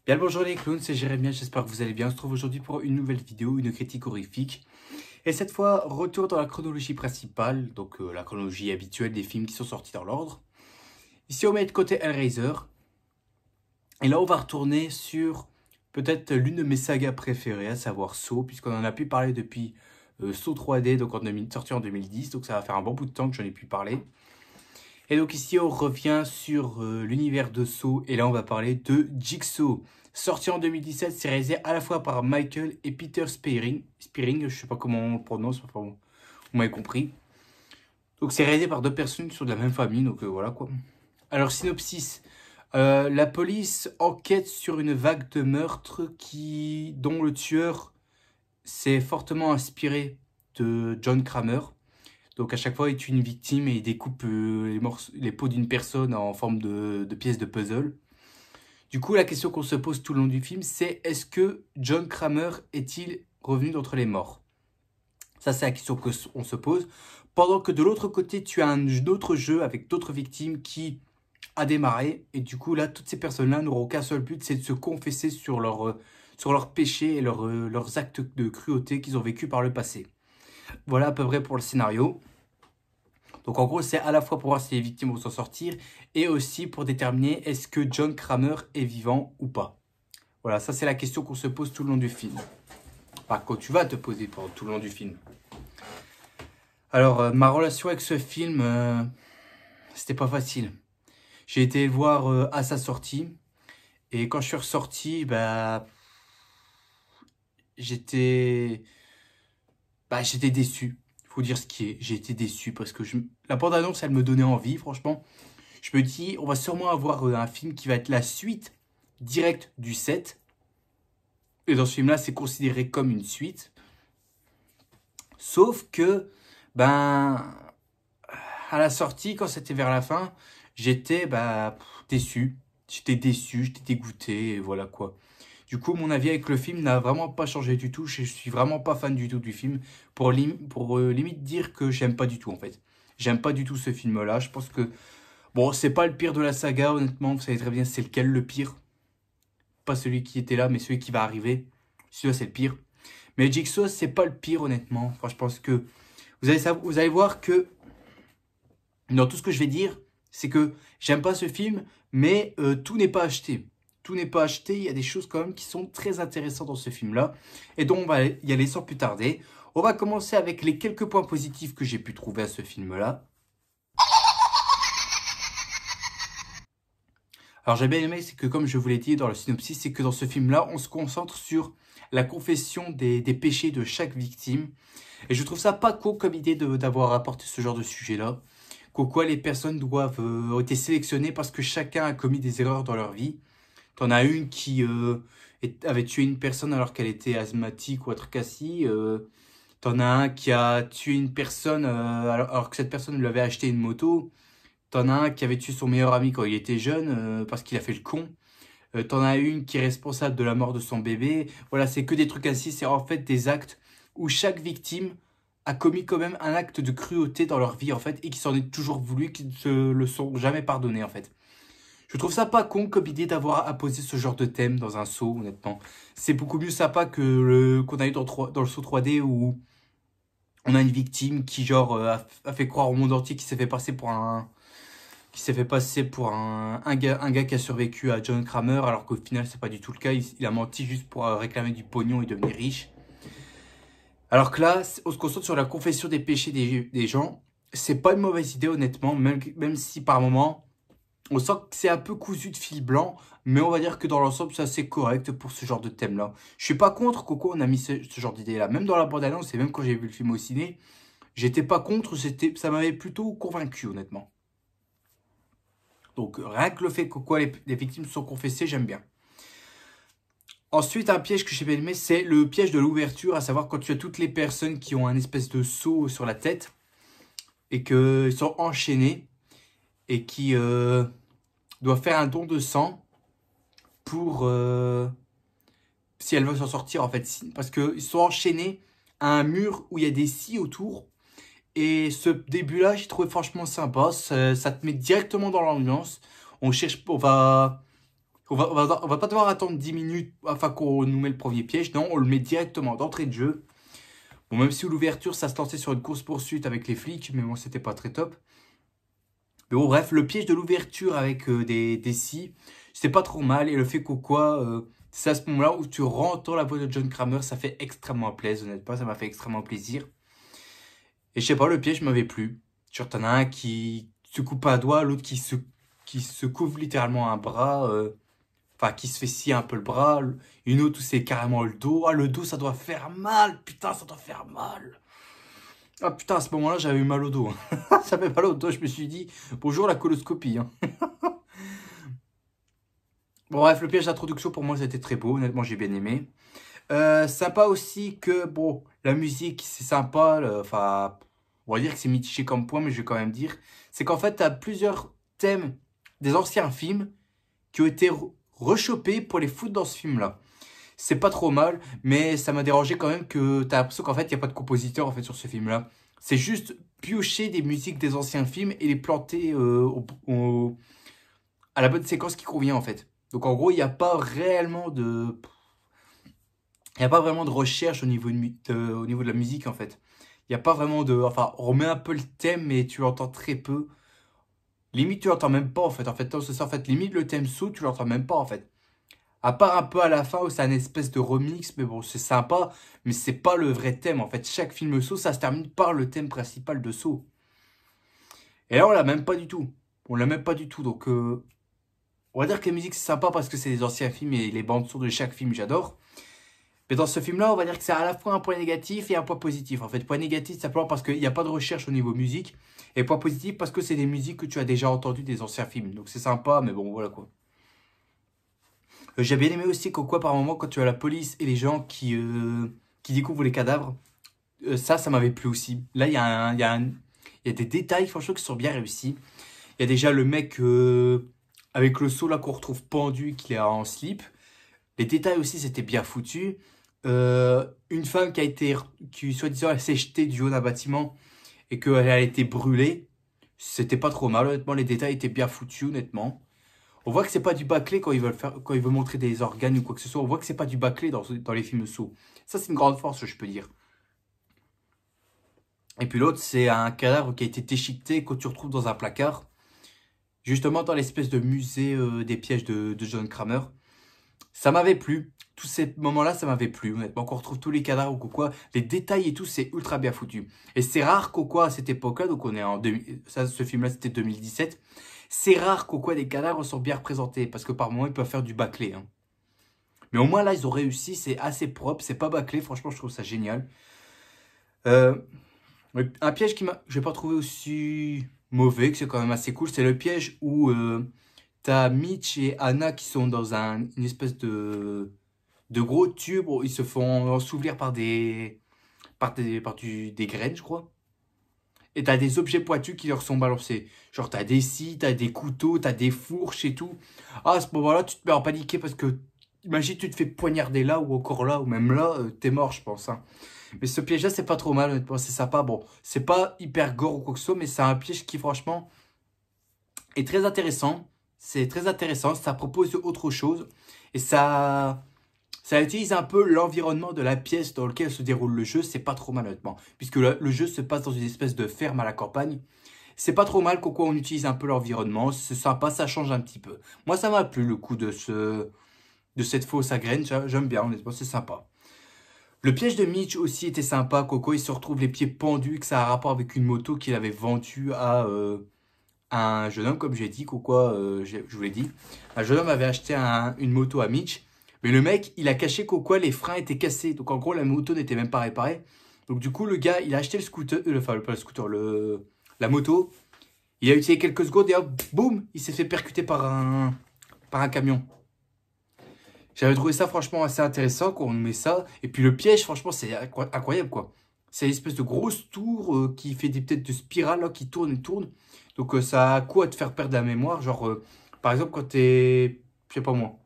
Bien le bonjour les clowns, c'est Jérémia, j'espère que vous allez bien. On se trouve aujourd'hui pour une nouvelle vidéo, une critique horrifique. Et cette fois, retour dans la chronologie principale, donc la chronologie habituelle des films qui sont sortis dans l'ordre. Ici on met de côté Hellraiser. Et là on va retourner sur peut-être l'une de mes sagas préférées, à savoir Saw, puisqu'on en a pu parler depuis Saw 3D, donc sorti en 2010, donc ça va faire un bon bout de temps que j'en ai pu parler. Et donc ici on revient sur l'univers de Saw, et là on va parler de Jigsaw. Sorti en 2017, c'est réalisé à la fois par Michael et Peter Spearing, je sais pas comment on le prononce, enfin bon, vous m'avez compris. Donc c'est réalisé par deux personnes qui sont de la même famille, donc voilà quoi. Alors synopsis, la police enquête sur une vague de meurtres dont le tueur s'est fortement inspiré de John Kramer. Donc à chaque fois, il tue une victime et il découpe les peaux d'une personne en forme de pièces de puzzle. Du coup, la question qu'on se pose tout le long du film, c'est est-ce que John Kramer est-il revenu d'entre les morts? Ça, c'est la question qu'on se pose. Pendant que de l'autre côté, tu as un autre jeu avec d'autres victimes qui a démarré. Et du coup, là, toutes ces personnes-là n'auront qu'un seul but, c'est de se confesser sur leurs péchés et leurs actes de cruauté qu'ils ont vécu par le passé. Voilà à peu près pour le scénario. Donc en gros, c'est à la fois pour voir si les victimes vont s'en sortir et aussi pour déterminer est-ce que John Kramer est vivant ou pas. Voilà, ça c'est la question qu'on se pose tout le long du film. Enfin, quand tu vas te poser pendant tout le long du film. Alors, ma relation avec ce film, c'était pas facile. J'ai été le voir à sa sortie. Et quand je suis ressorti, j'étais j'étais déçu. Il faut dire ce qui est. J'ai été déçu parce que la bande-annonce, elle me donnait envie, franchement. Je me dis, on va sûrement avoir un film qui va être la suite directe du 7. Et dans ce film-là, c'est considéré comme une suite. Sauf que, à la sortie, quand c'était vers la fin, j'étais déçu. J'étais déçu, j'étais dégoûté, et voilà quoi. Du coup, mon avis avec le film n'a vraiment pas changé du tout. Je suis vraiment pas fan du tout du film. Pour limite dire que j'aime pas du tout en fait. J'aime pas du tout ce film-là. Je pense que bon, c'est pas le pire de la saga, honnêtement. Vous savez très bien c'est lequel le pire. Pas celui qui était là, mais celui qui va arriver. Celui-là, c'est le pire. Mais Jigsaw, c'est pas le pire, honnêtement. Enfin, je pense que vous allez voir que dans tout ce que je vais dire, c'est que j'aime pas ce film, mais tout n'est pas acheté. Tout n'est pas acheté. Il y a des choses quand même qui sont très intéressantes dans ce film-là. Et donc, on va y aller sans plus tarder. On va commencer avec les quelques points positifs que j'ai pu trouver à ce film-là. Alors j'ai bien aimé, c'est que comme je vous l'ai dit dans le synopsis, c'est que dans ce film-là, on se concentre sur la confession des péchés de chaque victime. Et je trouve ça pas cool comme idée d'avoir apporté ce genre de sujet-là. Qu'au quoi les personnes ont été sélectionnées parce que chacun a commis des erreurs dans leur vie. T'en as une qui avait tué une personne alors qu'elle était asthmatique ou autre cassie. T'en as un qui a tué une personne alors que cette personne lui avait acheté une moto. T'en as un qui avait tué son meilleur ami quand il était jeune parce qu'il a fait le con. T'en as une qui est responsable de la mort de son bébé. Voilà, c'est que des trucs ainsi. C'est en fait des actes où chaque victime a commis quand même un acte de cruauté dans leur vie en fait et qui s'en est toujours voulu, qui ne se le sont jamais pardonné en fait. Je trouve ça pas con comme idée d'avoir apposé ce genre de thème dans un saut, honnêtement. C'est beaucoup mieux sympa que le qu'on a eu dans le saut 3D où on a une victime qui genre a fait croire au monde entier qu'il s'est fait passer pour un gars qui a survécu à John Kramer, alors qu'au final, c'est pas du tout le cas. Il a menti juste pour réclamer du pognon et devenir riche. Alors que là, on se concentre sur la confession des péchés des gens. C'est pas une mauvaise idée, honnêtement, même si par moment, on sent que c'est un peu cousu de fil blanc, mais on va dire que dans l'ensemble, c'est assez correct pour ce genre de thème-là. Je suis pas contre Coco, on a mis ce genre d'idée-là. Même dans la bande-annonce et même quand j'ai vu le film au ciné, j'étais pas contre, ça m'avait plutôt convaincu, honnêtement. Donc rien que le fait que les victimes sont confessées, j'aime bien. Ensuite, un piège que j'ai bien aimé, c'est le piège de l'ouverture, à savoir quand tu as toutes les personnes qui ont un espèce de seau sur la tête et qu'ils sont enchaînés et qui doivent faire un don de sang pour si elles veulent s'en sortir en fait, parce qu'ils sont enchaînés à un mur où il y a des scies autour. Et ce début-là, j'ai trouvé franchement sympa. Ça te met directement dans l'ambiance. On va On va pas devoir attendre 10 minutes afin qu'on nous met le premier piège. Non, on le met directement d'entrée de jeu. Bon, même si l'ouverture, ça se lançait sur une course-poursuite avec les flics, mais bon, c'était pas très top. Mais bon, bref, le piège de l'ouverture avec des scies, c'est pas trop mal. Et le fait qu'au quoi, c'est à ce moment-là où tu rentres dans la voix de John Kramer, ça fait extrêmement plaisir, honnêtement, ça m'a fait extrêmement plaisir. Et je sais pas, le piège m'avait plu. Genre, t'en as un qui se coupe un doigt, l'autre qui se couvre littéralement un bras, enfin, qui se fait scier un peu le bras, une autre où c'est carrément le dos. Ah, le dos, ça doit faire mal, putain, ça doit faire mal. Ah putain, à ce moment-là, j'avais eu mal au dos. Ça fait mal au dos, je me suis dit, bonjour la coloscopie. Hein. Bon, bref, le piège d'introduction, pour moi, c'était très beau, honnêtement, j'ai bien aimé. Sympa aussi que, bon, la musique, c'est sympa, enfin, on va dire que c'est mitigé comme point, mais je vais quand même dire, c'est qu'en fait, tu as plusieurs thèmes des anciens films qui ont été rechopés pour les foutre dans ce film-là. C'est pas trop mal, mais ça m'a dérangé quand même que tu as l'impression qu'en fait, il n'y a pas de compositeur en fait, sur ce film-là. C'est juste piocher des musiques des anciens films et les planter à la bonne séquence qui convient en fait. Donc en gros, il n'y a pas réellement de... Il n'y a pas vraiment de recherche au niveau de la musique en fait. Il n'y a pas vraiment de... Enfin, on remet un peu le thème, mais tu l'entends très peu. Limite, tu l'entends même pas en fait. En fait, c'est ça, en fait, limite, le thème saut, tu l'entends même pas en fait. À part un peu à la fin où c'est un espèce de remix, mais bon, c'est sympa, mais c'est pas le vrai thème. En fait, chaque film Saw, ça se termine par le thème principal de Saw. Et là, on l'a même pas du tout. On l'a même pas du tout. Donc, on va dire que les musiques, c'est sympa parce que c'est des anciens films et les bandes son de chaque film, j'adore. Mais dans ce film-là, on va dire que c'est à la fois un point négatif et un point positif. En fait, point négatif, simplement parce qu'il n'y a pas de recherche au niveau musique. Et point positif, parce que c'est des musiques que tu as déjà entendues des anciens films. Donc, c'est sympa, mais bon, voilà quoi. J'ai bien aimé aussi qu'au quoi par moment quand tu as la police et les gens qui découvrent les cadavres, ça m'avait plu aussi. Là, il y a des détails franchement qui sont bien réussis. Il y a déjà le mec avec le seau là qu'on retrouve pendu, qui est en slip. Les détails aussi, c'était bien foutu. Une femme qui soi-disant, elle s'est jetée du haut d'un bâtiment et qu'elle a été brûlée. C'était pas trop mal, honnêtement, les détails étaient bien foutus, honnêtement. On voit que c'est pas du bâclé quand ils veulent faire, quand ils veulent montrer des organes ou quoi que ce soit. On voit que c'est pas du bâclé dans les films Saw. Ça, c'est une grande force, je peux dire. Et puis l'autre, c'est un cadavre qui a été déchiqueté que tu retrouves dans un placard. Justement, dans l'espèce de musée des pièges de John Kramer. Ça m'avait plu. Tous ces moments-là, ça m'avait plu. Honnêtement, qu'on retrouve tous les cadavres ou quoi. Les détails et tout, c'est ultra bien foutu. Et c'est rare qu'au quoi, à cette époque-là, donc on est en 2000, ça, ce film-là, c'était 2017. C'est rare qu'au quoi, des cadavres sont bien représentés. Parce que par moments, ils peuvent faire du bâclé. Hein. Mais au moins, là, ils ont réussi. C'est assez propre. C'est pas bâclé. Franchement, je trouve ça génial. Euh, un piège je vais pas trouvé aussi mauvais, que c'est quand même assez cool. C'est le piège où t'as Mitch et Anna qui sont dans une espèce de gros tube où ils se font ensevelir des graines, je crois. Et t'as des objets pointus qui leur sont balancés. Genre, t'as des scies, t'as des couteaux, t'as des fourches et tout. Ah, à ce moment-là, tu te mets en paniquer parce que, imagine, tu te fais poignarder là ou encore là, ou même là, t'es mort, je pense. Hein. Mais ce piège-là, c'est pas trop mal, honnêtement, c'est sympa. Bon, c'est pas hyper gore ou quoi que ce soit, mais c'est un piège qui, franchement, est très intéressant. C'est très intéressant, ça propose autre chose. Et ça utilise un peu l'environnement de la pièce dans laquelle se déroule le jeu. C'est pas trop mal, honnêtement. Puisque le jeu se passe dans une espèce de ferme à la campagne. C'est pas trop mal qu'on utilise un peu l'environnement. C'est sympa, ça change un petit peu. Moi, ça m'a plu le coup de cette fausse à graines. J'aime bien, honnêtement, c'est sympa. Le piège de Mitch aussi était sympa. Coco, il se retrouve les pieds pendus, que ça a un rapport avec une moto qu'il avait vendue à un jeune homme, comme j'ai dit. Coco, je vous l'ai dit. Un jeune homme avait acheté une moto à Mitch. Mais le mec, il a caché qu'au quoi les freins étaient cassés. Donc en gros, la moto n'était même pas réparée. Donc du coup, le gars, il a acheté le scooter, enfin pas le scooter, la moto. Il a utilisé quelques secondes et hop, boum, il s'est fait percuter par un camion. J'avais trouvé ça franchement assez intéressant quand on met ça. Et puis le piège, franchement, c'est incroyable quoi. C'est une espèce de grosse tour qui fait des têtes de spirale là, qui tourne et tourne. Donc ça a quoi à te faire perdre la mémoire. Genre, par exemple, quand t'es, je sais pas moi.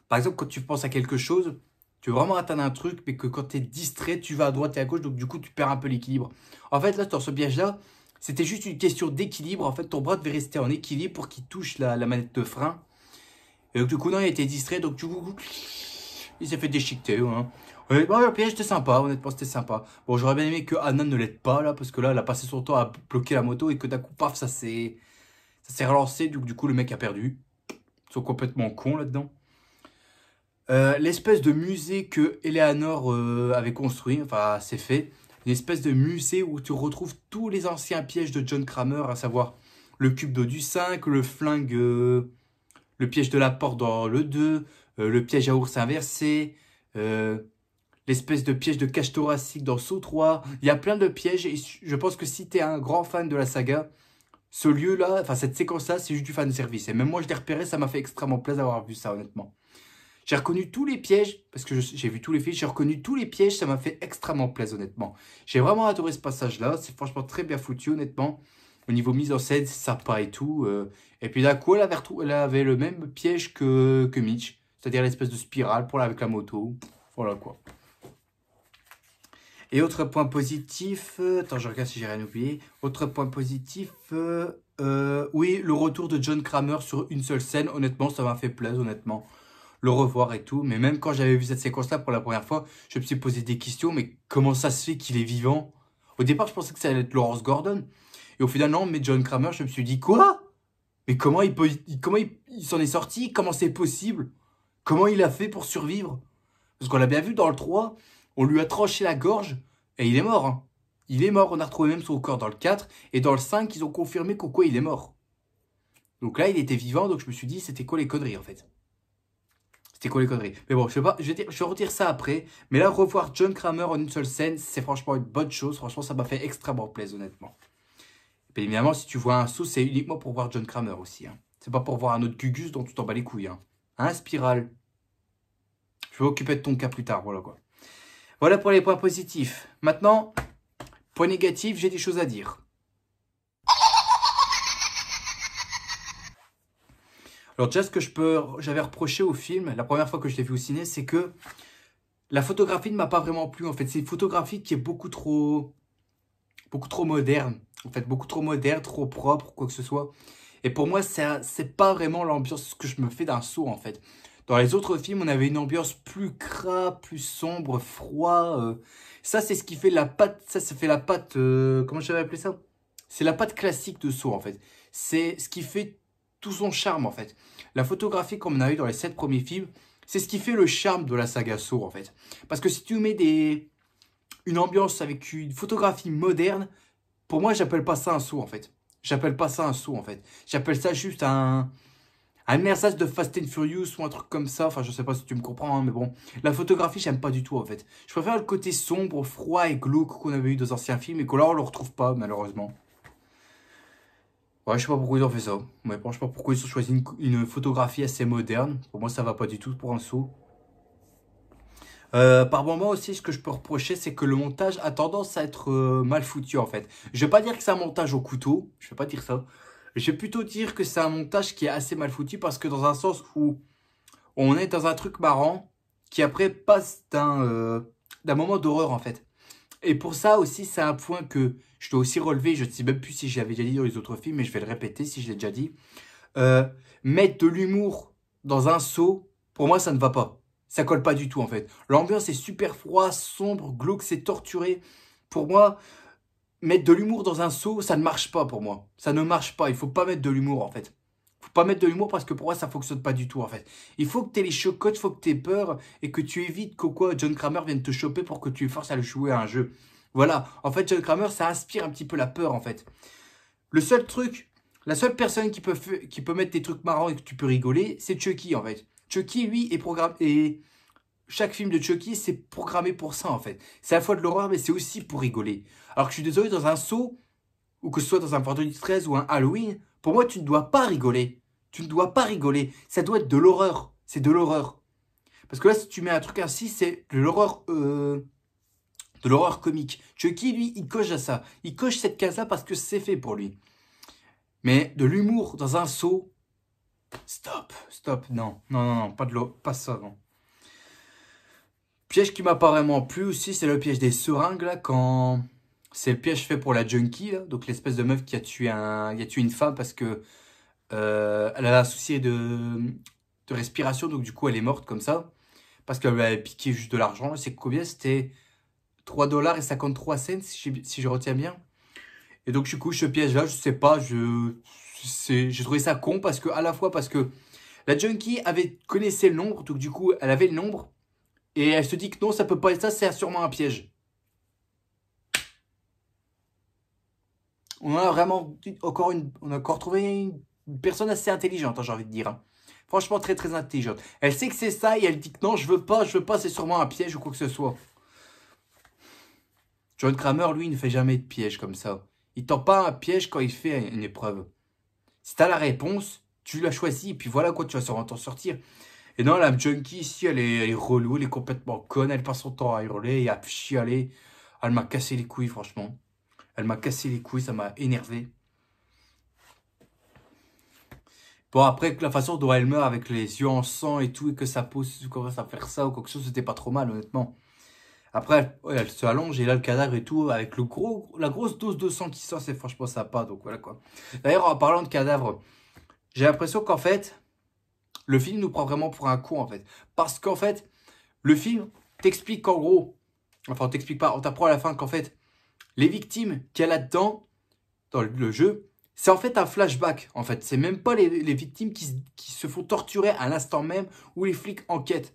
Par exemple, quand tu penses à quelque chose, tu veux vraiment atteindre un truc, mais que quand tu es distrait, tu vas à droite et à gauche, donc du coup, tu perds un peu l'équilibre. En fait, là, dans ce piège-là, c'était juste une question d'équilibre. En fait, ton bras devait rester en équilibre pour qu'il touche la manette de frein. Et donc, du coup, non, il a été distrait. Donc, du coup, il s'est fait déchiqueter. Hein. Honnêtement, le piège, c'était sympa. Honnêtement, c'était sympa. Bon, j'aurais bien aimé que Anna ne l'aide pas, là. Parce que là, elle a passé son temps à bloquer la moto. Et que d'un coup, paf, ça s'est relancé. Du coup, le mec a perdu. Ils sont complètement cons là-dedans. L'espèce de musée que Eleanor avait construit, enfin, c'est fait. Une espèce de musée où tu retrouves tous les anciens pièges de John Kramer, à savoir le cube d'eau du 5, le flingue, le piège de la porte dans le 2, le piège à ours inversé, euh, l'espèce de piège de cage thoracique dans Saw 3. Il y a plein de pièges et je pense que si tu es un grand fan de la saga, ce lieu-là, enfin cette séquence-là, c'est juste du fan service. Et même moi, je l'ai repéré, ça m'a fait extrêmement plaisir d'avoir vu ça, honnêtement. J'ai reconnu tous les pièges, parce que j'ai vu tous les films, j'ai reconnu tous les pièges, ça m'a fait extrêmement plaisir, honnêtement. J'ai vraiment adoré ce passage-là, c'est franchement très bien foutu, honnêtement. Au niveau mise en scène, c'est sympa et tout. Et puis d'un coup, elle avait le même piège que Mitch, c'est-à-dire l'espèce de spirale pour avec la moto. Voilà quoi. Et autre point positif, attends, je regarde si j'ai rien oublié. Autre point positif, oui, le retour de John Kramer sur une seule scène, honnêtement, ça m'a fait plaisir, honnêtement. Le revoir et tout. Mais même quand j'avais vu cette séquence-là pour la première fois, je me suis posé des questions. Mais comment ça se fait qu'il est vivant? Au départ, je pensais que ça allait être Lawrence Gordon. Et au final, non, mais John Kramer, je me suis dit, quoi? Mais comment il s'en est sorti? Comment c'est possible? Comment il a fait pour survivre? Parce qu'on l'a bien vu dans le 3, on lui a tranché la gorge et il est mort. Hein. Il est mort, on a retrouvé même son corps dans le 4. Et dans le 5, ils ont confirmé qu'au quoi il est mort. Donc là, il était vivant, donc je me suis dit, c'était quoi les conneries en fait? C'était quoi les conneries? Mais bon, je sais pas, je vais redire ça après. Mais là, revoir John Kramer en une seule scène, c'est franchement une bonne chose. Franchement, ça m'a fait extrêmement plaisir, honnêtement. Et bien évidemment, si tu vois un saut, c'est uniquement pour voir John Kramer aussi. Hein. C'est pas pour voir un autre Gugus dont tu t'en bats les couilles. Hein, Spiral? Je vais m'occuper de ton cas plus tard, voilà quoi. Voilà pour les points positifs. Maintenant, point négatif, j'ai des choses à dire. Alors déjà, ce que j'avais reproché au film, la première fois que je l'ai vu au ciné, c'est que la photographie ne m'a pas vraiment plu. En fait, c'est une photographie qui est beaucoup trop moderne. En fait, beaucoup trop moderne, trop propre, quoi que ce soit. Et pour moi, c'est pas vraiment l'ambiance que je me fais d'un saut, en fait. Dans les autres films, on avait une ambiance plus crade, plus sombre, froid. Ça, c'est ce qui fait la patte. Ça fait la patte. Comment j'avais appelé ça? C'est la patte classique de Saw, en fait. C'est ce qui fait tout son charme, en fait. La photographie, comme on a eu dans les 7 premiers films, c'est ce qui fait le charme de la saga Saw, en fait. Parce que si tu mets une ambiance avec une photographie moderne, pour moi, j'appelle pas ça un saut, en fait. J'appelle pas ça un saut, en fait. J'appelle ça juste un ersatz de Fast and Furious ou un truc comme ça. Enfin, je sais pas si tu me comprends, hein, mais bon. La photographie, j'aime pas du tout, en fait. Je préfère le côté sombre, froid et glauque qu'on avait eu dans anciens films et que là, on le retrouve pas, malheureusement. Ouais, je sais pas pourquoi ils ont fait ça. Ouais, bon, je sais pas pourquoi ils ont choisi une photographie assez moderne. Pour moi, ça va pas du tout pour un saut. Par moment aussi, ce que je peux reprocher, c'est que le montage a tendance à être mal foutu en fait. Je vais pas dire que c'est un montage au couteau, je vais pas dire ça. Je vais plutôt dire que c'est un montage qui est assez mal foutu parce que dans un sens où on est dans un truc marrant qui après passe d'un moment d'horreur en fait. Et pour ça aussi, c'est un point que je dois aussi relever. Je ne sais même plus si j'avais déjà dit dans les autres films, mais je vais le répéter si je l'ai déjà dit. Euh, Mettre de l'humour dans un saut, pour moi, ça ne va pas. Ça colle pas du tout, en fait. L'ambiance est super froid, sombre, glauque, c'est torturé. Pour moi, mettre de l'humour dans un saut, ça ne marche pas pour moi. Ça ne marche pas. Il faut pas mettre de l'humour, en fait. Faut pas mettre de l'humour parce que pour moi, ça fonctionne pas du tout, en fait. Il faut que tu aies les chocottes, il faut que tu aies peur et que tu évites que quoi, John Kramer vienne te choper pour que tu le forces à le jouer à un jeu. Voilà. En fait, John Kramer, ça inspire un petit peu la peur, en fait. Le seul truc, la seule personne qui peut mettre des trucs marrants et que tu peux rigoler, c'est Chucky en fait. Chucky, lui, est programmé. Et chaque film de Chucky, c'est programmé pour ça en fait. C'est à la fois de l'horreur, mais c'est aussi pour rigoler. Alors que je suis désolé, dans un saut, ou que ce soit dans un Vendredi 13 ou un Halloween, pour moi, tu ne dois pas rigoler. Tu ne dois pas rigoler. Ça doit être de l'horreur. C'est de l'horreur. Parce que là, si tu mets un truc ainsi, c'est de l'horreur comique. Chucky, lui, il coche à ça. Il coche cette case-là parce que c'est fait pour lui. Mais de l'humour dans un saut, stop, stop, non, non, non, non, pas de l'eau, pas ça, non. Piège qui m'a pas vraiment plu aussi, c'est le piège des seringues, là, quand c'est le piège fait pour la junkie, là, donc l'espèce de meuf qui a tué une femme parce que elle avait un souci de respiration. Donc du coup, elle est morte comme ça. Parce qu'elle avait piqué juste de l'argent. C'est combien? C'était 3,53 $ si je retiens bien. Et donc du coup, ce piège-là, je sais pas, j'ai trouvé ça con parce que, à la fois parce que la junkie connaissait le nombre. Donc du coup, elle avait le nombre. Et elle se dit que non, ça peut pas être ça, c'est sûrement un piège. On a vraiment on a encore trouvé une personne assez intelligente, hein, j'ai envie de dire. Hein. Franchement, très très intelligente. Elle sait que c'est ça et elle dit que non, je veux pas, c'est sûrement un piège ou quoi que ce soit. John Kramer, lui, il ne fait jamais de piège comme ça. Il tend pas un piège quand il fait une épreuve. Si t'as la réponse, tu l'as choisie et puis voilà quoi, tu vas t'en sortir. Et non, la junkie ici, elle est relou, elle est complètement conne, elle passe son temps à hurler et à chialer. Elle m'a cassé les couilles, franchement. Elle m'a cassé les couilles, ça m'a énervé. Bon, après, la façon dont elle meurt avec les yeux en sang et tout, et que sa peau commence à faire ça ou quoi que ce soit, c'était pas trop mal, honnêtement. Après, elle se allonge et là, le cadavre et tout, avec la grosse dose de sang qui sort, c'est franchement sympa, donc voilà quoi. D'ailleurs, en parlant de cadavre, j'ai l'impression qu'en fait, le film nous prend vraiment pour un con, en fait. Parce qu'en fait, le film t'explique qu'en gros, enfin, on t'explique pas, on t'apprend à la fin qu'en fait, les victimes qu'il y a là-dedans, dans le jeu, c'est en fait un flashback, en fait. C'est même pas les victimes qui se font torturer à l'instant même où les flics enquêtent.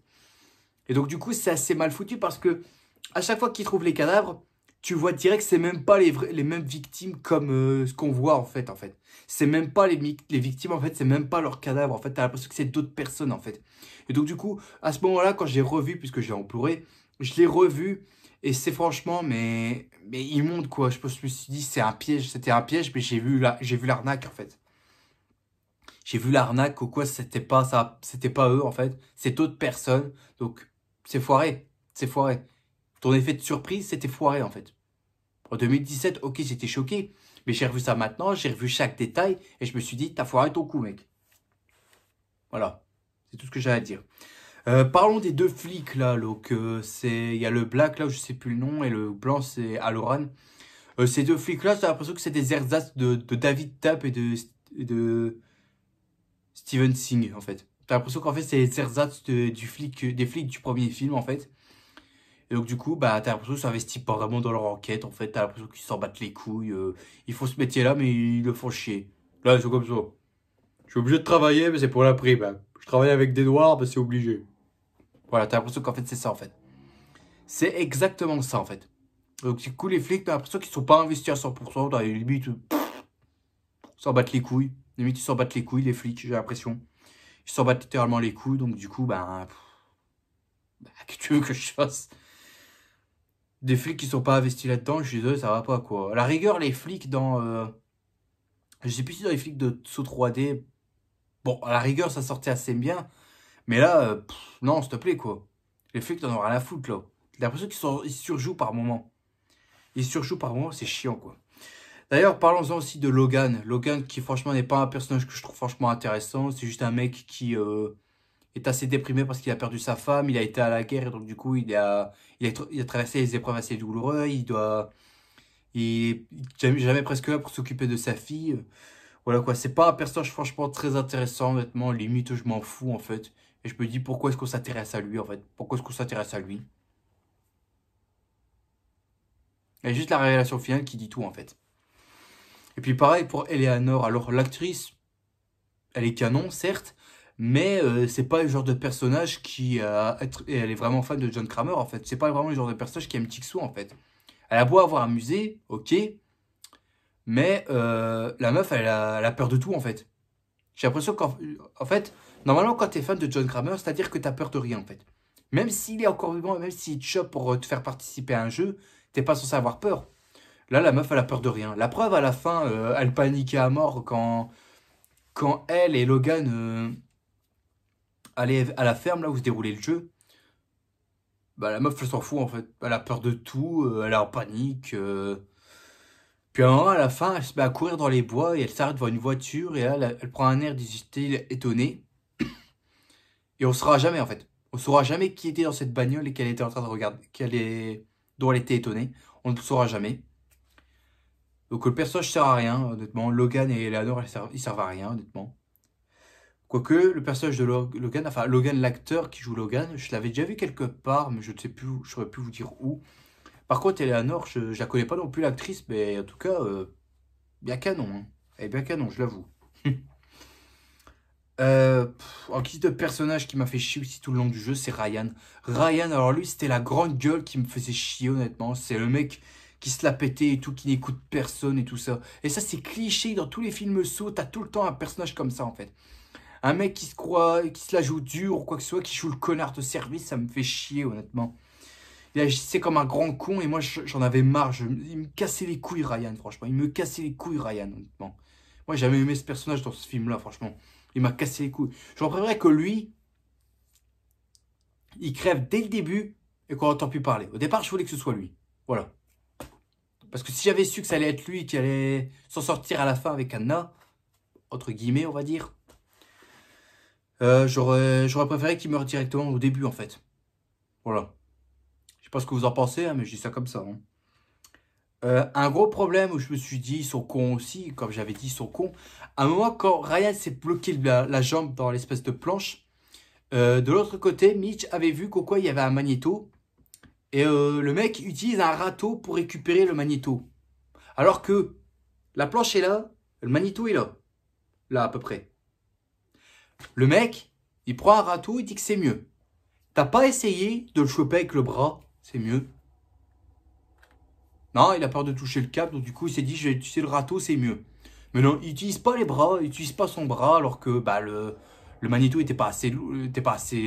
Et donc, du coup, c'est assez mal foutu parce que à chaque fois qu'ils trouvent les cadavres, tu vois direct que c'est même pas les mêmes victimes comme ce qu'on voit, en fait. C'est même pas les victimes, en fait, c'est même pas leurs cadavres. En fait, t'as l'impression que c'est d'autres personnes, en fait. Et donc, du coup, à ce moment-là, quand je l'ai revu, puisque je l'ai imploré, je l'ai revu. Et c'est franchement, mais immonde quoi. Je me suis dit, c'est un piège, c'était un piège, mais j'ai vu l'arnaque en fait. J'ai vu l'arnaque ou quoi, c'était pas ça, c'était pas eux en fait, c'est d'autres personnes. Donc, c'est foiré, c'est foiré. Ton effet de surprise, c'était foiré en fait. En 2017, ok, j'étais choqué, mais j'ai revu ça maintenant, j'ai revu chaque détail et je me suis dit, t'as foiré ton coup, mec. Voilà, c'est tout ce que j'ai à dire. Parlons des deux flics là, donc il y a le black là, je sais plus le nom, et le blanc c'est Aloran. Ces deux flics là, j'ai l'impression que c'est des ersatz de David Tapp et de Steven Singh en fait. T'as l'impression qu'en fait c'est les ersatz des flics du premier film en fait. Et donc du coup, bah t'as l'impression qu'ils s'investissent pas vraiment dans leur enquête en fait. T'as l'impression qu'ils s'en battent les couilles. Ils font ce métier là, mais ils le font chier. Là, c'est comme ça. Je suis obligé de travailler, mais c'est pour la prime. Hein. Je travaille avec des noirs, bah c'est obligé. Voilà, t'as l'impression qu'en fait c'est ça en fait. C'est exactement ça en fait. Donc du coup les flics, t'as l'impression qu'ils sont pas investis à 100%. Dans les limites, ils s'en battent les couilles. Limite ils s'en battent les couilles les flics, j'ai l'impression. Ils s'en battent littéralement les couilles, donc du coup, qu'est-ce que tu veux que je fasse? Des flics qui sont pas investis là-dedans, je suis désolé, ça va pas quoi. À la rigueur, les flics dans... je sais plus si dans les flics de Saut 3D... Bon, à la rigueur, ça sortait assez bien. Mais là, non, s'il te plaît, quoi. Les flics, t'en ont rien à foutre, là. J'ai l'impression ils surjouent par moment. Ils surjouent par moment, c'est chiant, quoi. D'ailleurs, parlons-en aussi de Logan. Logan, qui franchement n'est pas un personnage que je trouve franchement intéressant. C'est juste un mec qui est assez déprimé parce qu'il a perdu sa femme. Il a été à la guerre et donc du coup, il a traversé des épreuves assez douloureuses. Il est jamais presque là pour s'occuper de sa fille. Voilà quoi, c'est pas un personnage franchement très intéressant, honnêtement. Limite, je m'en fous en fait. Et je me dis pourquoi est-ce qu'on s'intéresse à lui en fait? Pourquoi est-ce qu'on s'intéresse à lui? Il y a juste la révélation finale qui dit tout en fait. Et puis pareil pour Eleanor. Alors l'actrice, elle est canon certes, mais c'est pas le genre de personnage et elle est vraiment fan de John Kramer en fait. C'est pas vraiment le genre de personnage qui aime Tixou en fait. Elle a beau avoir un musée, ok, mais la meuf elle a peur de tout en fait. J'ai l'impression qu'en fait, normalement quand t'es fan de John Kramer, c'est-à-dire que t'as peur de rien en fait. Même s'il est encore vivant, même s'il te chope pour te faire participer à un jeu, t'es pas censé avoir peur. Là, la meuf, elle a peur de rien. La preuve, à la fin, elle paniquait à mort quand elle et Logan allaient à la ferme, là où se déroulait le jeu. Bah, la meuf, elle s'en fout, en fait. Elle a peur de tout, elle est en panique. Puis à un moment, à la fin, elle se met à courir dans les bois et elle s'arrête devant une voiture et là, elle prend un air du style étonné. Et on saura jamais, en fait. On saura jamais qui était dans cette bagnole et qu'elle était en train de regarder, dont elle était étonnée. On ne le saura jamais. Donc le personnage sert à rien, honnêtement. Logan et Eleanor, ils servent à rien, honnêtement. Quoique, le personnage de Logan, enfin Logan, l'acteur qui joue Logan, je l'avais déjà vu quelque part, mais je ne sais plus, je saurais plus vous dire où. Par contre, Eleanor, je la connais pas non plus l'actrice, mais en tout cas, bien canon. Hein. Elle est bien canon, je l'avoue. En guise de personnage qui m'a fait chier aussi tout le long du jeu, c'est Ryan. Ryan, alors lui, c'était la grande gueule qui me faisait chier, honnêtement. C'est le mec qui se la pétait et tout, qui n'écoute personne et tout ça. Et ça, c'est cliché dans tous les films sauts. T'as tout le temps un personnage comme ça, en fait. Un mec qui se croit, qui se la joue dur ou quoi que ce soit, qui joue le connard de service, ça me fait chier, honnêtement. Il agissait comme un grand con et moi, j'en avais marre. Il me cassait les couilles, Ryan, franchement. Il me cassait les couilles, Ryan, honnêtement. Moi, j'avais aimé ce personnage dans ce film-là, franchement. Il m'a cassé les couilles. J'en préférerais que lui, il crève dès le début et qu'on n'entend plus parler. Au départ, je voulais que ce soit lui. Voilà. Parce que si j'avais su que ça allait être lui qui allait s'en sortir à la fin avec Anna, entre guillemets, on va dire, j'aurais préféré qu'il meure directement au début, en fait. Voilà. Je sais pas ce que vous en pensez, hein, mais je dis ça comme ça. Hein. Un gros problème où je me suis dit, ils sont cons aussi, comme j'avais dit, ils sont cons. À un moment, quand Ryan s'est bloqué la jambe dans l'espèce de planche, de l'autre côté, Mitch avait vu qu'au quoi il y avait un magnéto. Et le mec utilise un râteau pour récupérer le magnéto. Alors que la planche est là, le magnéto est là. Là, à peu près. Le mec, il prend un râteau, il dit que c'est mieux. T'as pas essayé de le choper avec le bras, c'est mieux. Non, il a peur de toucher le câble, donc du coup, il s'est dit, je vais utiliser le râteau, c'est mieux. Mais non, il n'utilise pas les bras, il n'utilise pas son bras, alors que bah, le magnéto était pas assez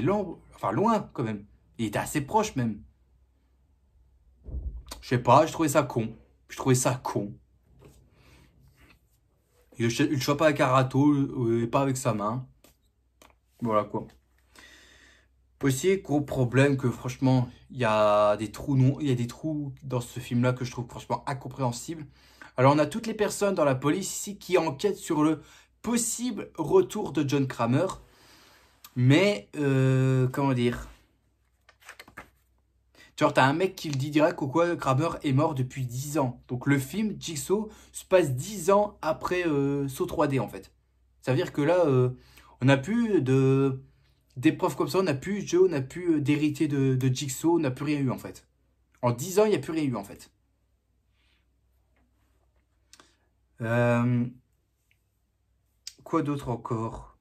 lent, enfin loin quand même. Il était assez proche même. Je sais pas, je trouvais ça con. Je trouvais ça con. Il le chope avec un râteau et pas avec sa main. Voilà quoi. Aussi, gros problème que franchement, il y a des trous il y a des trous dans ce film-là que je trouve franchement incompréhensibles. Alors, on a toutes les personnes dans la police ici qui enquêtent sur le possible retour de John Kramer. Mais, comment dire? Genre, t'as un mec qui le dit direct au quoi Kramer est mort depuis 10 ans. Donc, le film Jigsaw se passe 10 ans après Saw 3D, en fait. Ça veut dire que là, on n'a plus d'épreuves comme ça, on n'a plus Joe, on n'a plus d'héritier de Jigsaw, on n'a plus rien eu, en fait. En 10 ans, il n'y a plus rien eu, en fait. Quoi d'autre encore?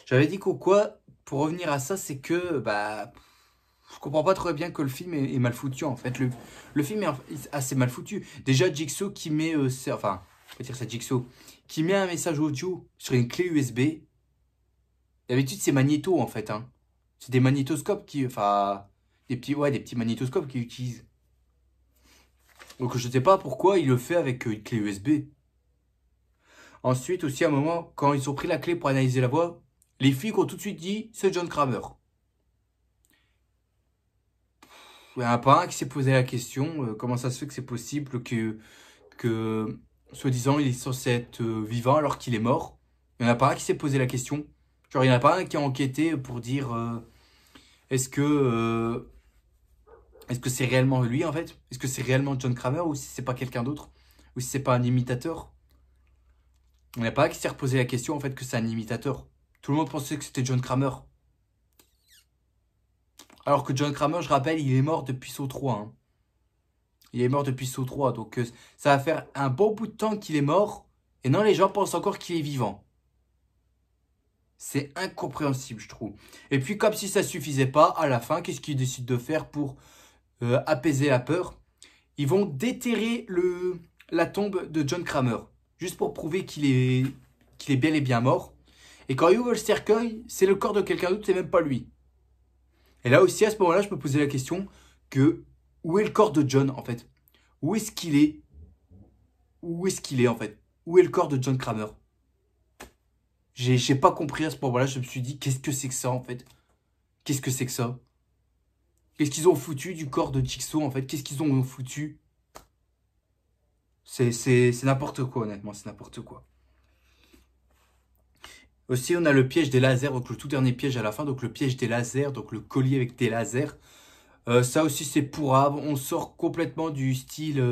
J'avais dit qu'au quoi, pour revenir à ça, c'est que, bah, je comprends pas très bien que le film est mal foutu, en fait. Le film est assez mal foutu. Déjà, Jigsaw qui met, enfin, on va dire ça, Jigsaw, qui met un message audio sur une clé USB. D'habitude, c'est magnéto, en fait, hein. C'est des magnétoscopes qui, enfin, des petits magnétoscopes qu'ils utilisent. Donc, je sais pas pourquoi il le fait avec une clé USB. Ensuite, aussi, à un moment, quand ils ont pris la clé pour analyser la voix, les flics ont tout de suite dit, c'est John Kramer. Il n'y en a pas un qui s'est posé la question, comment ça se fait que c'est possible que soi-disant, il est censé être vivant alors qu'il est mort. Il n'y en a pas un qui s'est posé la question. Genre, il n'y en a pas un qui a enquêté pour dire, est-ce que c'est réellement lui, en fait? Est-ce que c'est réellement John Kramer ou si c'est pas quelqu'un d'autre? Ou si c'est pas un imitateur? Il n'y en a pas un qui s'est reposé la question, en fait, que c'est un imitateur. Tout le monde pensait que c'était John Kramer. Alors que John Kramer, je rappelle, il est mort depuis Saw 3. Hein. Il est mort depuis Saw 3. Donc ça va faire un bon bout de temps qu'il est mort. Et non, les gens pensent encore qu'il est vivant. C'est incompréhensible, je trouve. Et puis, comme si ça suffisait pas, à la fin, qu'est-ce qu'ils décident de faire pour apaiser la peur? Ils vont déterrer la tombe de John Kramer. Juste pour prouver qu'il est bel et bien mort. Et quand ils ouvrent le cercueil, c'est le corps de quelqu'un d'autre, c'est même pas lui. Et là aussi, à ce moment-là, je me posais la question que où est le corps de John, en fait? Où est-ce qu'il est? Où est-ce qu'il est, en fait? Où est le corps de John Kramer? J'ai pas compris à ce moment-là. Je me suis dit, qu'est-ce que c'est que ça, en fait? Qu'est-ce que c'est que ça? Qu'est-ce qu'ils ont foutu du corps de Jigsaw, en fait? Qu'est-ce qu'ils ont foutu? C'est n'importe quoi, honnêtement. C'est n'importe quoi. Aussi, on a le piège des lasers, donc le tout dernier piège à la fin, donc le piège des lasers, donc le collier avec des lasers. Ça aussi, c'est pourrave. On sort complètement du style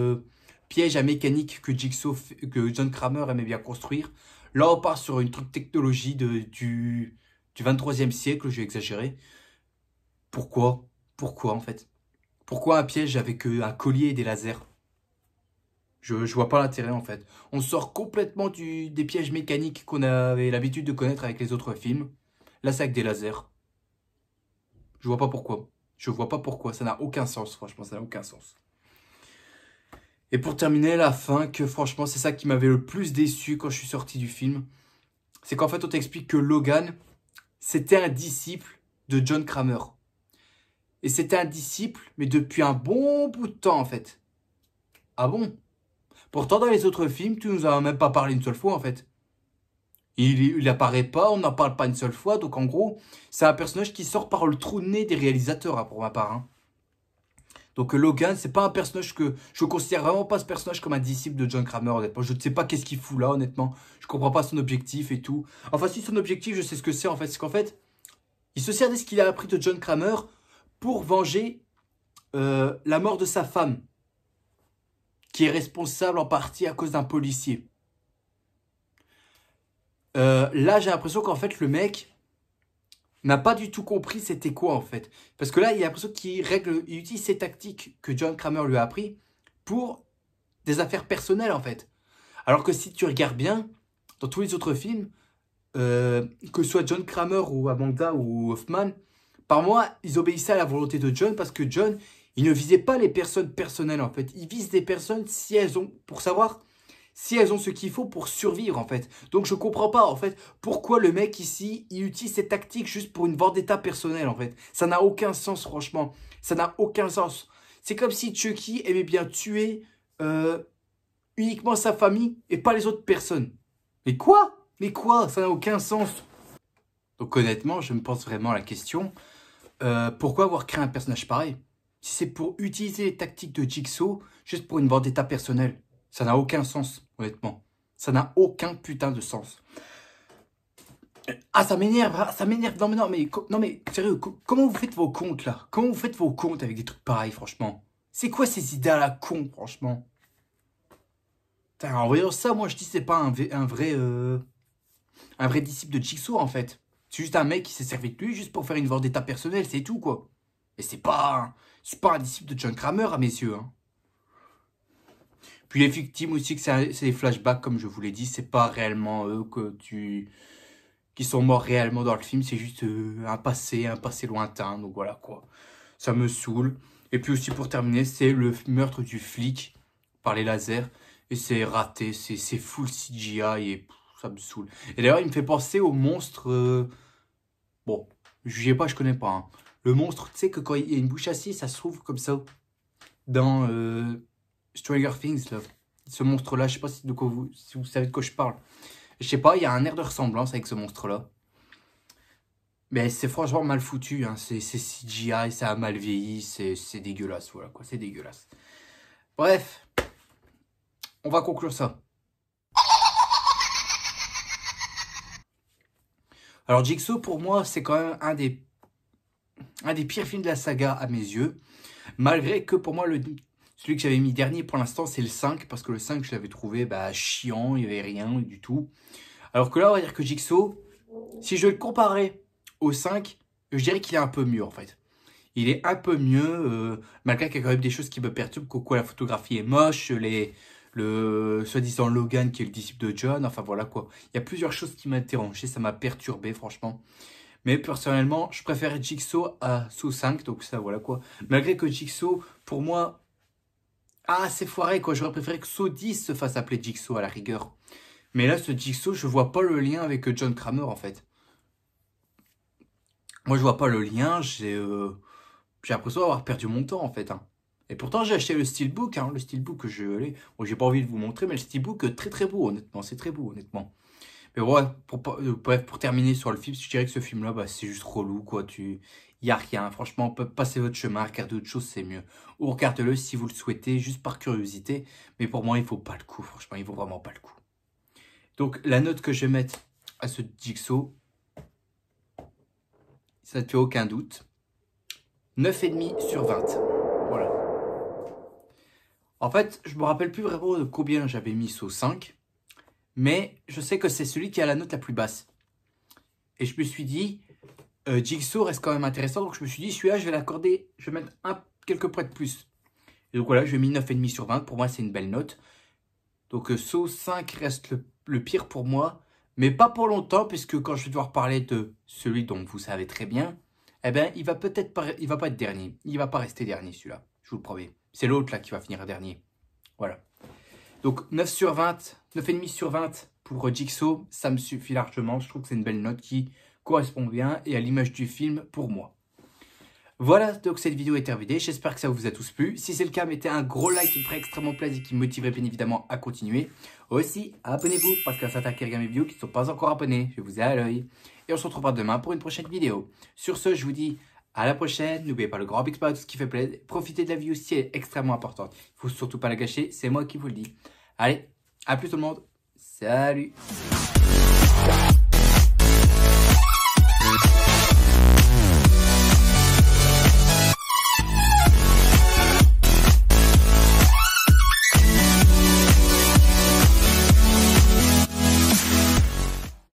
piège à mécanique que John Kramer aimait bien construire. Là, on part sur une truc technologie du 23e siècle, je vais exagérer. Pourquoi? Pourquoi, en fait? Pourquoi un piège avec un collier et des lasers? Je vois pas l'intérêt, en fait. On sort complètement des pièges mécaniques qu'on avait l'habitude de connaître avec les autres films. Là, c'est avec des lasers. Je vois pas pourquoi. Je vois pas pourquoi. Ça n'a aucun sens, franchement, ça n'a aucun sens. Et pour terminer, la fin, que franchement, c'est ça qui m'avait le plus déçu quand je suis sorti du film. C'est qu'en fait, on t'explique que Logan, c'était un disciple de John Kramer. Et c'était un disciple, mais depuis un bon bout de temps, en fait. Ah bon? Pourtant, dans les autres films, tu nous as même pas parlé une seule fois, en fait. Il apparaît pas, on n'en parle pas une seule fois. Donc, en gros, c'est un personnage qui sort par le trou de nez des réalisateurs, hein, pour ma part. Hein. Donc, Logan, c'est pas un personnage que... Je considère vraiment pas ce personnage comme un disciple de John Kramer, honnêtement. Je ne sais pas qu'est-ce qu'il fout là, honnêtement. Je comprends pas son objectif et tout. Enfin, si son objectif, je sais ce que c'est, en fait. C'est qu'en fait, il se sert de ce qu'il a appris de John Kramer pour venger la mort de sa femme, qui est responsable en partie à cause d'un policier. Là, j'ai l'impression qu'en fait, le mec n'a pas du tout compris c'était quoi, en fait. Parce que là, il a l'impression il utilise ces tactiques que John Kramer lui a appris pour des affaires personnelles, en fait. Alors que si tu regardes bien, dans tous les autres films, que ce soit John Kramer ou Amanda ou Hoffman, par moi, ils obéissaient à la volonté de John parce que John, il ne visait pas les personnes personnelles, en fait. Il vise des personnes si elles ont, pour savoir si elles ont ce qu'il faut pour survivre, en fait. Donc, je comprends pas, en fait, pourquoi le mec ici, il utilise cette tactique juste pour une vendetta personnelle, en fait. Ça n'a aucun sens, franchement. Ça n'a aucun sens. C'est comme si Chucky aimait bien tuer uniquement sa famille et pas les autres personnes. Mais quoi? Mais quoi? Ça n'a aucun sens. Donc, honnêtement, je me pose vraiment la question. Pourquoi avoir créé un personnage pareil? Si c'est pour utiliser les tactiques de Jigsaw juste pour une vendetta personnelle, ça n'a aucun sens, honnêtement. Ça n'a aucun putain de sens. Ah, ça m'énerve, ah, ça m'énerve. Non mais, sérieux, comment vous faites vos comptes là? Comment vous faites vos comptes avec des trucs pareils, franchement? C'est quoi ces idées à la con, franchement? Putain, en voyant ça, moi je dis c'est pas un vrai disciple de Jigsaw en fait. C'est juste un mec qui s'est servi de lui juste pour faire une vendetta personnelle, c'est tout quoi. Et c'est pas un disciple de John Kramer à mes yeux. Hein. Puis les victimes aussi, que c'est des flashbacks, comme je vous l'ai dit, c'est pas réellement eux qui sont morts réellement dans le film, c'est juste un passé lointain, donc voilà quoi. Ça me saoule. Et puis aussi pour terminer, c'est le meurtre du flic par les lasers. Et c'est raté, c'est full CGI et pff, ça me saoule. Et d'ailleurs, il me fait penser au monstre... bon, jugez pas, je connais pas. Hein. Le monstre, tu sais que quand il y a une bouche assise, ça se trouve comme ça. Dans Stranger Things, là. Ce monstre-là, je sais pas si vous savez de quoi je parle. Je sais pas, il y a un air de ressemblance avec ce monstre-là. Mais c'est franchement mal foutu, hein. C'est CGI, ça a mal vieilli, c'est dégueulasse, voilà quoi, c'est dégueulasse. Bref, on va conclure ça. Alors Jigsaw, pour moi, c'est quand même un des pires films de la saga à mes yeux. Malgré que pour moi, celui que j'avais mis dernier pour l'instant, c'est le 5. Parce que le 5, je l'avais trouvé chiant, il n'y avait rien du tout. Alors que là, on va dire que Jigsaw, si je le comparais au 5, je dirais qu'il est un peu mieux en fait. Il est un peu mieux, malgré qu'il y a quand même des choses qui me perturbent, quoi la photographie est moche, le soi-disant Logan qui est le disciple de John, enfin voilà quoi. Il y a plusieurs choses qui m'ont dérangé, ça m'a perturbé franchement. Mais personnellement, je préfère Jigsaw à Saw 5, donc ça voilà quoi. Malgré que Jigsaw, pour moi, c'est foiré quoi. J'aurais préféré que Saw 10 se fasse appeler Jigsaw à la rigueur. Mais là, ce Jigsaw, je vois pas le lien avec John Kramer en fait. Moi, je vois pas le lien, j'ai l'impression d'avoir perdu mon temps en fait. Hein. Et pourtant, j'ai acheté le steelbook, hein, le steelbook que je l'ai. Bon, j'ai pas envie de vous montrer, mais le steelbook, très très beau, honnêtement. C'est très beau, honnêtement. Mais ouais, bref, pour terminer sur le film, je dirais que ce film-là, c'est juste relou, quoi. Y a rien. Franchement, passez votre chemin, regardez autre chose, c'est mieux. Ou regardez-le si vous le souhaitez, juste par curiosité. Mais pour moi, il faut pas le coup, franchement, il vaut vraiment pas le coup. Donc, la note que je vais mettre à ce Jigsaw, ça ne fait aucun doute. 9,5 sur 20. Voilà. En fait, je me rappelle plus vraiment de combien j'avais mis Saw 5. mais je sais que c'est celui qui a la note la plus basse. Et je me suis dit, Jigsaw reste quand même intéressant, donc je me suis dit, celui-là, je vais l'accorder, je vais mettre quelques points de plus. Et donc voilà, je lui ai mis 9,5 sur 20, pour moi c'est une belle note. Donc Saw 5 reste le pire pour moi, mais pas pour longtemps, puisque quand je vais devoir parler de celui dont vous savez très bien, eh ben il va pas être dernier, il va pas rester dernier celui-là, je vous le promets. C'est l'autre là qui va finir dernier. Voilà. Donc 9 sur 20, 9,5 sur 20 pour Jigsaw, ça me suffit largement. Je trouve que c'est une belle note qui correspond bien et à l'image du film pour moi. Voilà, donc cette vidéo est terminée. J'espère que ça vous a tous plu. Si c'est le cas, mettez un gros like qui me ferait extrêmement plaisir et qui me motiverait bien évidemment à continuer. Aussi, abonnez-vous parce qu'il y a certains qui regardent mes vidéos qui ne sont pas encore abonnés. Je vous ai à l'œil. Et on se retrouvera demain pour une prochaine vidéo. Sur ce, je vous dis à la prochaine. N'oubliez pas le grand big spot, ce qui fait plaisir. Profitez de la vie aussi, elle est extrêmement importante. Il ne faut surtout pas la gâcher, c'est moi qui vous le dis. Allez, à plus tout le monde. Salut!